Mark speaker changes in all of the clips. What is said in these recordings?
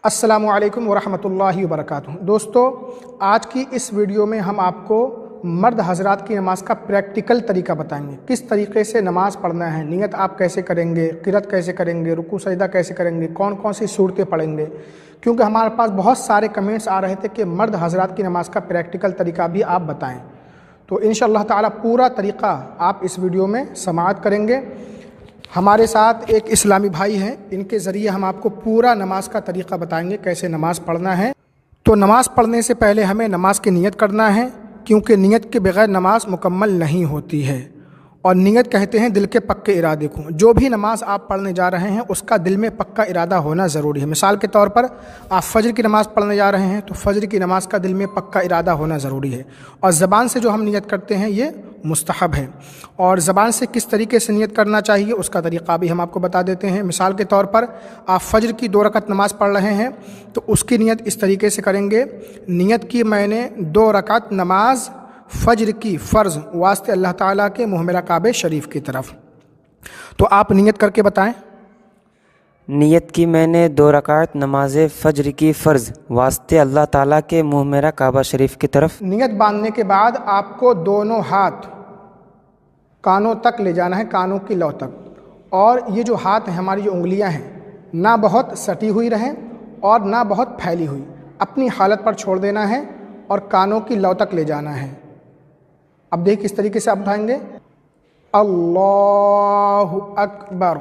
Speaker 1: السلام علیکم ورحمۃ اللہ وبرکاتہ۔ دوستو، آج کی اس ویڈیو میں ہم آپ کو مرد حضرات کی نماز کا پریکٹیکل طریقہ بتائیں گے۔ کس طریقے سے نماز پڑھنا ہے، نیت آپ کیسے کریں گے، قرات کیسے کریں گے، رکوع سجدہ کیسے کریں گے، کون کون سی صورتیں پڑھیں گے، کیونکہ ہمارے پاس بہت سارے کمنٹس آ رہے تھے کہ مرد حضرات کی نماز کا پریکٹیکل طریقہ بھی آپ بتائیں۔ تو انشاءاللہ تعالی پورا طریقہ آپ اس ویڈیو میں سماعت کریں گے۔ ہمارے ساتھ ایک اسلامی بھائی ہیں، ان کے ذریعے ہم آپ کو پورا نماز کا طریقہ بتائیں گے کیسے نماز پڑھنا ہے۔ تو نماز پڑھنے سے پہلے ہمیں نماز کی نیت کرنا ہے، کیونکہ نیت کے بغیر نماز مکمل نہیں ہوتی ہے، اور نیت کہتے ہیں دل کے پکے ارادے کو۔ جو بھی نماز آپ پڑھنے جا رہے ہیں اس کا دل میں پکا ارادہ ہونا ضروری ہے۔ مثال کے طور پر آپ فجر کی نماز پڑھنے جا رہے ہیں تو فجر کی نماز کا دل میں پکا ارادہ ہونا ضروری ہے، اور زبان سے جو ہم نیت کرتے ہیں یہ مستحب ہے۔ اور زبان سے کس طریقے سے نیت کرنا چاہیے اس کا طریقہ بھی ہم آپ کو بتا دیتے ہیں۔ مثال کے طور پر آپ فجر کی 2 رکعت نماز پڑھ رہے ہیں تو اس کی نیت اس طریقے سے کریں گے، نیت کی میں نے 2 رکعت نماز فجر کی فرض واسطے اللہ تعالیٰ کے محمرہ کعبہ شریف کی طرف۔ تو آپ نیت کر کے بتائیں۔
Speaker 2: نیت کی میں نے 2 رکعت نماز فجر کی فرض واسطے اللہ تعالیٰ کے محمرہ کعبہ شریف کی طرف۔
Speaker 1: نیت باندھنے کے بعد آپ کو دونوں ہاتھ کانوں تک لے جانا ہے، کانوں کی لو تک، اور یہ جو ہاتھ ہیں، ہماری جو انگلیاں ہیں، نہ بہت سٹی ہوئی رہیں اور نہ بہت پھیلی ہوئی، اپنی حالت پر چھوڑ دینا ہے اور کانوں کی لو تک لے جانا ہے۔ اب دیکھ کس طریقے سے آپ اٹھائیں گے، اللہ اکبر،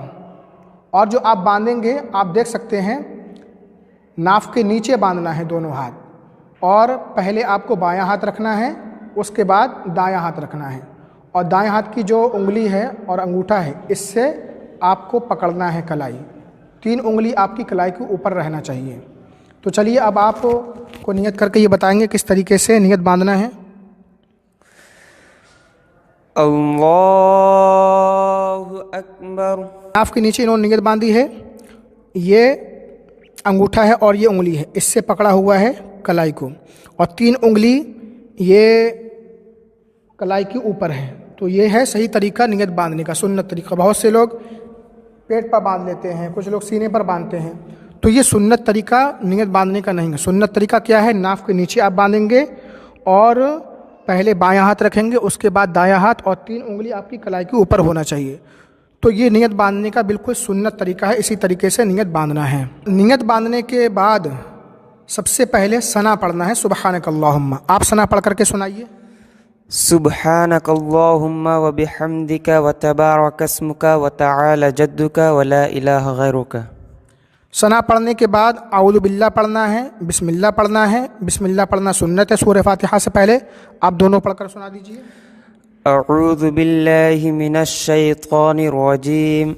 Speaker 1: اور جو آپ باندھیں گے آپ دیکھ سکتے ہیں ناف کے نیچے باندھنا ہے دونوں ہاتھ، اور پہلے آپ کو بایاں ہاتھ رکھنا ہے، اس کے بعد دایاں ہاتھ رکھنا ہے، اور دائیں ہاتھ کی جو انگلی ہے اور انگوٹھا ہے اس سے آپ کو پکڑنا ہے کلائی، 3 انگلی آپ کی کلائی کے اوپر رہنا چاہیے۔ تو چلیے اب آپ کو نیت کر کے یہ بتائیں گے کس طریقے سے نیت باندھنا ہے۔
Speaker 2: اللہ اکبر۔
Speaker 1: ناف کے نیچے انہوں نے نیت باندھی ہے، یہ انگوٹھا ہے اور یہ انگلی ہے، اس سے پکڑا ہوا ہے کلائی کو، اور 3 انگلی یہ کلائی کے اوپر ہے۔ تو یہ ہے صحیح طریقہ نیت باندھنے کا، سنت طریقہ۔ بہت سے لوگ پیٹ پر باندھ لیتے ہیں، کچھ لوگ سینے پر باندھتے ہیں، تو یہ سنت طریقہ نیت باندھنے کا نہیں ہے۔ سنت طریقہ کیا ہے، ناف کے نیچے آپ باندھیں گے اور پہلے بایاں ہاتھ رکھیں گے، اس کے بعد دایاں ہاتھ، اور 3 انگلی آپ کی کلائی کے اوپر ہونا چاہیے۔ تو یہ نیت باندھنے کا بالکل سنت طریقہ ہے، اسی طریقے سے نیت باندھنا ہے۔ نیت باندھنے کے بعد سب سے پہلے ثنا پڑھنا ہے، سبحانک اللہم۔ آپ ثنا پڑھ کر کے سنائیے۔
Speaker 2: سبحانک اللہم وبحمدک وتبارک اسمک وتعالی جدک ولا الہ غیرک۔
Speaker 1: ثنا پڑھنے کے بعد اعوذ باللہ پڑھنا ہے، بسم اللہ پڑھنا ہے۔ بسم اللہ پڑھنا سنت ہے سورہ فاتحہ سے پہلے، آپ دونوں پڑھ کر سنا دیجیے۔
Speaker 2: اعوذ باللہ من الشیطان الرجیم،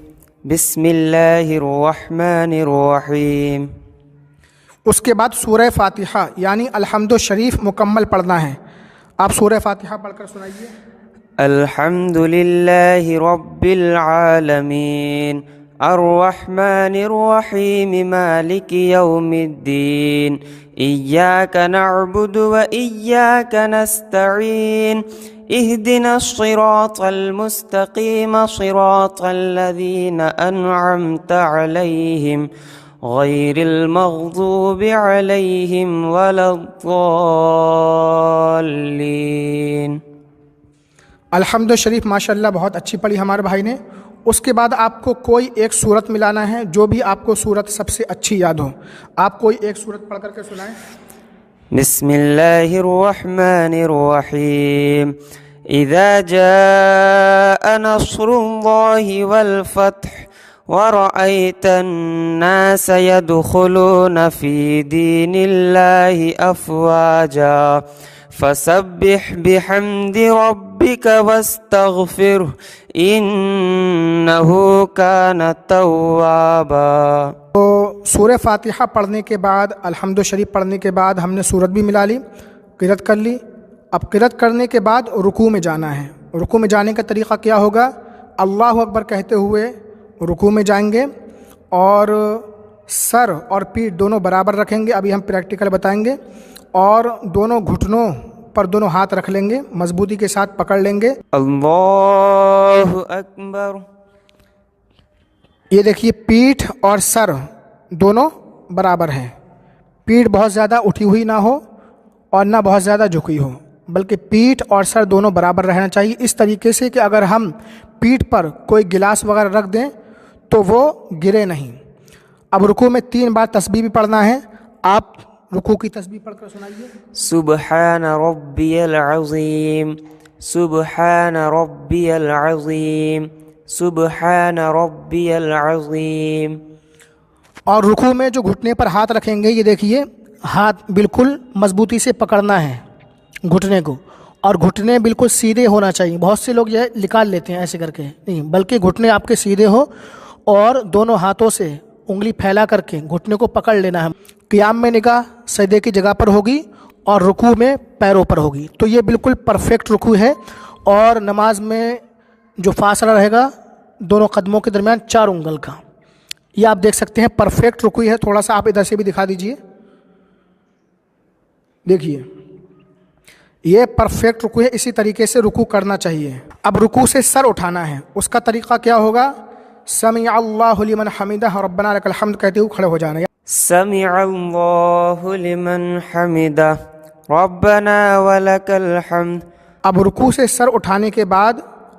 Speaker 2: بسم اللہ الرحمن الرحیم۔
Speaker 1: اس کے بعد سورہ فاتحہ یعنی الحمد شریف مکمل پڑھنا ہے۔ آپ سورہ فاتحہ پڑھ کر سنائیے۔
Speaker 2: الحمد للہ رب العالمین، الرحمن الرحیم، مالک یوم الدین، ایاک نعبد و ایاک نستعین، اہدنا الصراط المستقیم، صراط الذین انعمت علیہم، غیر المغضوب علیہم ولا الضالین۔
Speaker 1: الحمد شریف ماشاءاللہ بہت اچھی پڑھی ہمارے بھائی نے۔ اس کے بعد آپ کو کوئی ایک سورت ملانا ہے، جو بھی آپ کو سورت سب سے اچھی یاد ہو، آپ کوئی ایک سورت پڑھ کر کے سنائیں۔
Speaker 2: بسم اللہ الرحمن الرحیم، اذا جاء نصر اللہ والفتح ورأيت الناس يدخلون في دين الله أفواجا فسبح بحمد ربك واستغفره إنه كان توابا۔
Speaker 1: تو سورہ فاتحہ پڑھنے کے بعد، الحمد شریف پڑھنے کے بعد ہم نے سورت بھی ملا لی، قرات کر لی۔ اب قرات کرنے کے بعد رکوع میں جانا ہے۔ رکوع میں جانے کا طریقہ کیا ہوگا، اللہ اکبر کہتے ہوئے رکوع میں جائیں گے، اور سر اور پیٹھ دونوں برابر رکھیں گے، ابھی ہم پریکٹیکل بتائیں گے، اور دونوں گھٹنوں پر دونوں ہاتھ رکھ لیں گے، مضبوطی کے ساتھ پکڑ لیں گے۔
Speaker 2: اللہ اکبر۔
Speaker 1: یہ دیکھیے پیٹھ اور سر دونوں برابر ہیں، پیٹھ بہت زیادہ اٹھی ہوئی نہ ہو اور نہ بہت زیادہ جھکی ہو، بلکہ پیٹھ اور سر دونوں برابر رہنا چاہیے، اس طریقے سے کہ اگر ہم پیٹھ پر کوئی گلاس وغیرہ رکھ دیں تو وہ گرے نہیں۔ اب رکوع میں 3 بار تسبیح بھی پڑھنا ہے، آپ رکوع کی تسبیح پڑھ کر سنائیے۔
Speaker 2: سبحان ربی العظیم، سبحان ربی العظیم، سبحان ربی العظیم۔
Speaker 1: اور رکوع میں جو گھٹنے پر ہاتھ رکھیں گے، یہ دیکھیے ہاتھ بالکل مضبوطی سے پکڑنا ہے گھٹنے کو، اور گھٹنے بالکل سیدھے ہونا چاہیے۔ بہت سے لوگ یہ نکال لیتے ہیں ایسے کر کے، نہیں، بلکہ گھٹنے آپ کے سیدھے ہو اور دونوں ہاتھوں سے انگلی پھیلا کر کے گھٹنے کو پکڑ لینا ہے۔ قیام میں نگاہ سجدے کی جگہ پر ہوگی اور رکوع میں پیروں پر ہوگی، تو یہ بالکل پرفیکٹ رکوع ہے۔ اور نماز میں جو فاصلہ رہے گا دونوں قدموں کے درمیان 4 انگل کا، یہ آپ دیکھ سکتے ہیں پرفیکٹ رکوع ہے۔ تھوڑا سا آپ ادھر سے بھی دکھا دیجئے، دیکھیے یہ پرفیکٹ رکوع ہے، اسی طریقے سے رکوع کرنا چاہیے۔ اب رکوع سے سر اٹھانا ہے، اس کا طریقہ کیا ہوگا؟ سمع اللہ لمن حمدہ ربنا لک الحمد کہتے ہوئے کھڑے ہو جانا۔
Speaker 2: سمع اللہ لمن حمدہ ربنا ولک الحمد۔
Speaker 1: اب رکوع سے سر اٹھانے کے بعد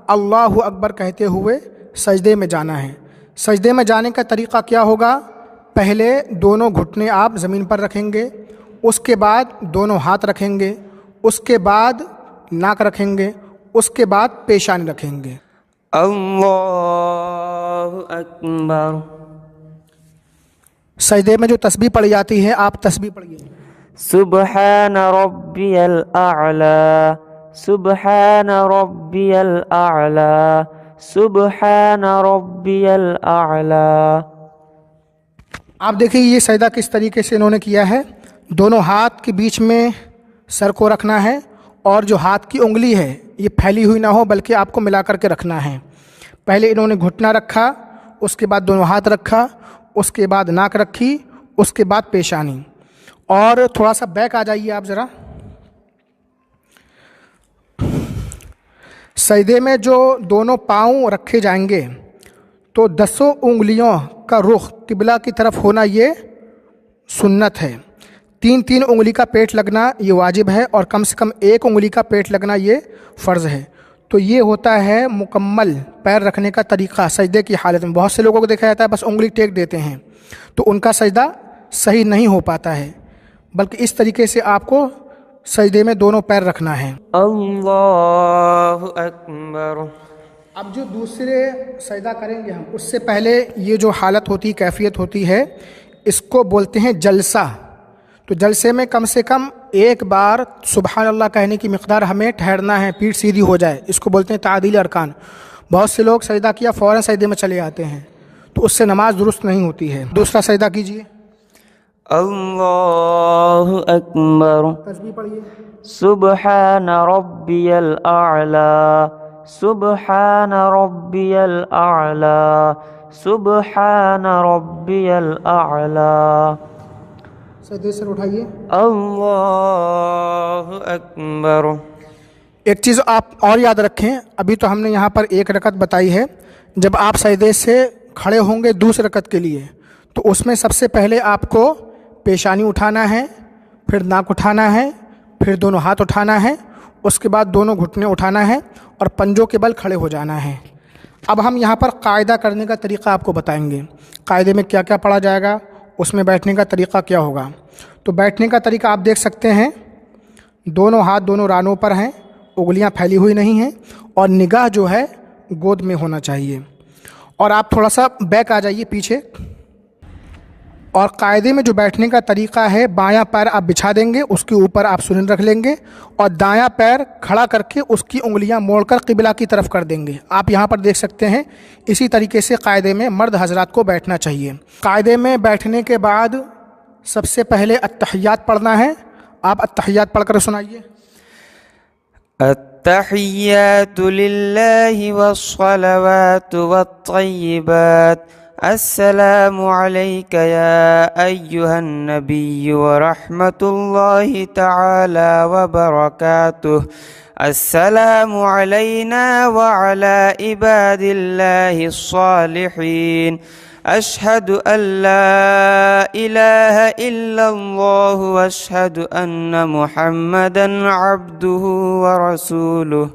Speaker 1: اللہ اکبر کہتے ہوئے سجدے میں جانا ہے۔ سجدے میں جانے کا طریقہ کیا ہوگا؟ پہلے دونوں گھٹنے آپ زمین پر رکھیں گے، اس کے بعد دونوں ہاتھ رکھیں گے، اس کے بعد ناک رکھیں گے، اس کے بعد پیشانی رکھیں گے۔
Speaker 2: اللہ اکبر۔
Speaker 1: سجدے میں جو تسبیح پڑھی جاتی ہے آپ تسبیح پڑھیے۔
Speaker 2: سبحان ربی الاعلی، سبحان ربی الاعلی، سبحان ربی الاعلی۔
Speaker 1: آپ دیکھیں یہ سجدہ کس طریقے سے انہوں نے کیا ہے، دونوں ہاتھ کے بیچ میں سر کو رکھنا ہے، اور جو ہاتھ کی انگلی ہے یہ پھیلی ہوئی نہ ہو بلکہ آپ کو ملا کر کے رکھنا ہے۔ پہلے انہوں نے گھٹنا رکھا، اس کے بعد دونوں ہاتھ رکھا، اس کے بعد ناک رکھی، اس کے بعد پیشانی۔ اور تھوڑا سا بیک آ جائیے آپ ذرا۔ سجدے میں جو دونوں پاؤں رکھے جائیں گے تو 10 انگلیوں کا رخ قبلہ کی طرف ہونا یہ سنت ہے۔ 3 انگلی کا پیٹ لگنا یہ واجب ہے، اور کم سے کم 1 انگلی کا پیٹ لگنا یہ فرض ہے۔ تو یہ ہوتا ہے مکمل پیر رکھنے کا طریقہ سجدے کی حالت میں۔ بہت سے لوگوں کو دیکھا جاتا ہے بس انگلی ٹیک دیتے ہیں، تو ان کا سجدہ صحیح نہیں ہو پاتا ہے، بلکہ اس طریقے سے آپ کو سجدے میں دونوں پیر رکھنا ہے۔
Speaker 2: اللہ اکبر۔
Speaker 1: اب جو دوسرے سجدہ کریں گے ہم، اس سے پہلے یہ جو حالت ہوتی کیفیت ہوتی ہے، اس کو بولتے ہیں جلسہ۔ تو جلسے میں کم سے کم 1 بار سبحان اللہ کہنے کی مقدار ہمیں ٹھہرنا ہے، پیٹھ سیدھی ہو جائے، اس کو بولتے ہیں تعدیل ارکان۔ بہت سے لوگ سجدہ کیا فوراً سجدے میں چلے آتے ہیں، تو اس سے نماز درست نہیں ہوتی ہے۔ دوسرا سجدہ کیجئے۔
Speaker 2: اللہ اکبر۔
Speaker 1: تسبیح پڑھیے۔
Speaker 2: سبحان ربی الاعلی، سبحان ربی الاعلی، سبحان ربی الاعلی۔
Speaker 1: سجدے سے اٹھائیے۔
Speaker 2: اللہ اکبر۔
Speaker 1: ایک چیز آپ اور یاد رکھیں، ابھی تو ہم نے یہاں پر 1 رکعت بتائی ہے، جب آپ سجدے سے کھڑے ہوں گے دوسری رکعت کے لیے، تو اس میں سب سے پہلے آپ کو پیشانی اٹھانا ہے، پھر ناک اٹھانا ہے، پھر دونوں ہاتھ اٹھانا ہے، اس کے بعد دونوں گھٹنے اٹھانا ہے اور پنجوں کے بل کھڑے ہو جانا ہے۔ اب ہم یہاں پر قاعدہ کرنے کا طریقہ آپ کو بتائیں گے، قاعدے میں کیا کیا پڑھا جائے گا، اس میں بیٹھنے کا طریقہ کیا ہوگا۔ تو بیٹھنے کا طریقہ آپ دیکھ سکتے ہیں، دونوں ہاتھ دونوں رانوں پر ہیں، انگلیاں پھیلی ہوئی نہیں ہیں، اور نگاہ جو ہے گود میں ہونا چاہیے۔ اور آپ تھوڑا سا بیک آ جائیے پیچھے۔ اور قاعدے میں جو بیٹھنے کا طریقہ ہے، بایاں پیر آپ بچھا دیں گے، اس کے اوپر آپ سنن رکھ لیں گے، اور دایاں پیر کھڑا کر کے اس کی انگلیاں موڑ کر قبلہ کی طرف کر دیں گے۔ آپ یہاں پر دیکھ سکتے ہیں، اسی طریقے سے قاعدے میں مرد حضرات کو بیٹھنا چاہیے۔ قاعدے میں بیٹھنے کے بعد سب سے پہلے التحیات پڑھنا ہے۔ آپ التحیات پڑھ کر سنائیے۔
Speaker 2: التحیات للہ والصلوات والطیبات، السلام علیک یا ایہا النبی ورحمۃ اللہ تعالی وبرکاتہ، السلام علینا وعلی عباد اللہ الصالحین، أشهد أن لا إله إلا الله وأشهد أن محمدا عبده ورسوله.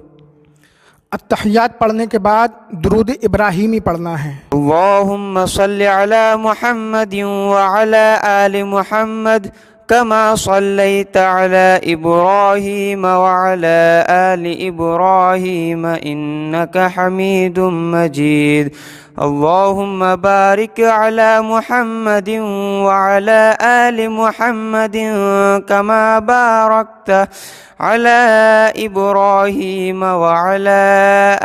Speaker 1: التحیات پڑھنے کے بعد درود ابراہیمی پڑھنا ہے.
Speaker 2: اللهم صل على محمد وعلى آل محمد كما صليت على إبراهيم وعلى آل إبراهيم إنك حميد مجيد. اللهم بارك على محمد وعلى آل محمد كما باركت على إبراهيم وعلى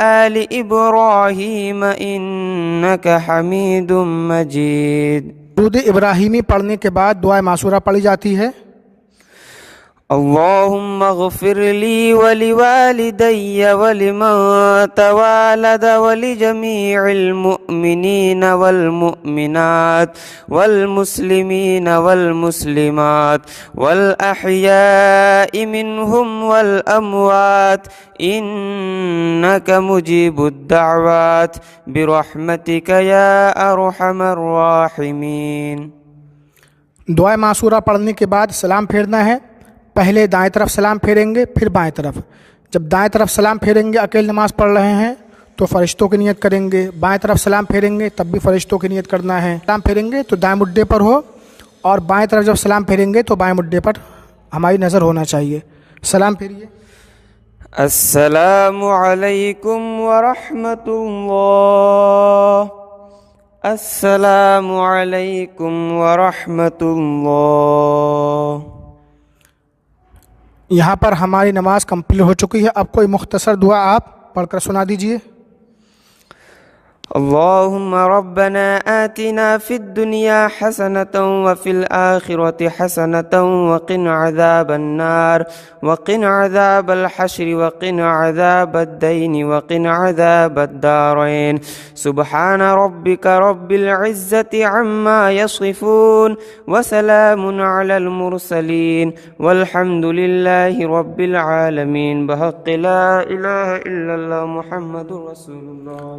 Speaker 2: آل إبراهيم إنك حميد مجيد.
Speaker 1: درود ابراہیمی پڑھنے کے بعد دعائے معصورہ پڑھی جاتی ہے.
Speaker 2: اللهم اغفر لي ولوالدي ولمن توالد ولجميع المؤمنين والمؤمنات والمسلمين والمسلمات والأحياء منهم والأموات إنك مجيب الدعوات برحمتك يا أرحم الراحمين.
Speaker 1: دعائے معصورہ پڑھنے کے بعد سلام پھیرنا ہے. پہلے دائیں طرف سلام پھیریں گے، پھر بائیں طرف. جب دائیں طرف سلام پھیریں گے اکیلے نماز پڑھ رہے ہیں تو فرشتوں کی نیت کریں گے. بائیں طرف سلام پھیریں گے تب بھی فرشتوں کی نیت کرنا ہے. سلام پھیریں گے تو دائیں مڈے پر ہو، اور بائیں طرف جب سلام پھیریں گے تو بائیں مڈے پر ہماری نظر ہونا چاہیے. سلام پھیریے.
Speaker 2: السلام علیکم ورحمۃ اللہ. السلام علیکم ورحمۃ اللہ.
Speaker 1: یہاں پر ہماری نماز کمپلیٹ ہو چکی ہے. اب کوئی مختصر دعا آپ پڑھ کر سنا دیجئے.
Speaker 2: اللهم ربنا آتنا في الدنيا حسنة وفي الآخرة حسنة وقنا عذاب النار وقنا عذاب الحشر وقنا عذاب الدين وقنا عذاب الدارين. سبحان ربك رب العزة عما يصفون وسلام على المرسلين والحمد لله رب العالمين. بحق لا إله إلا الله محمد رسول الله.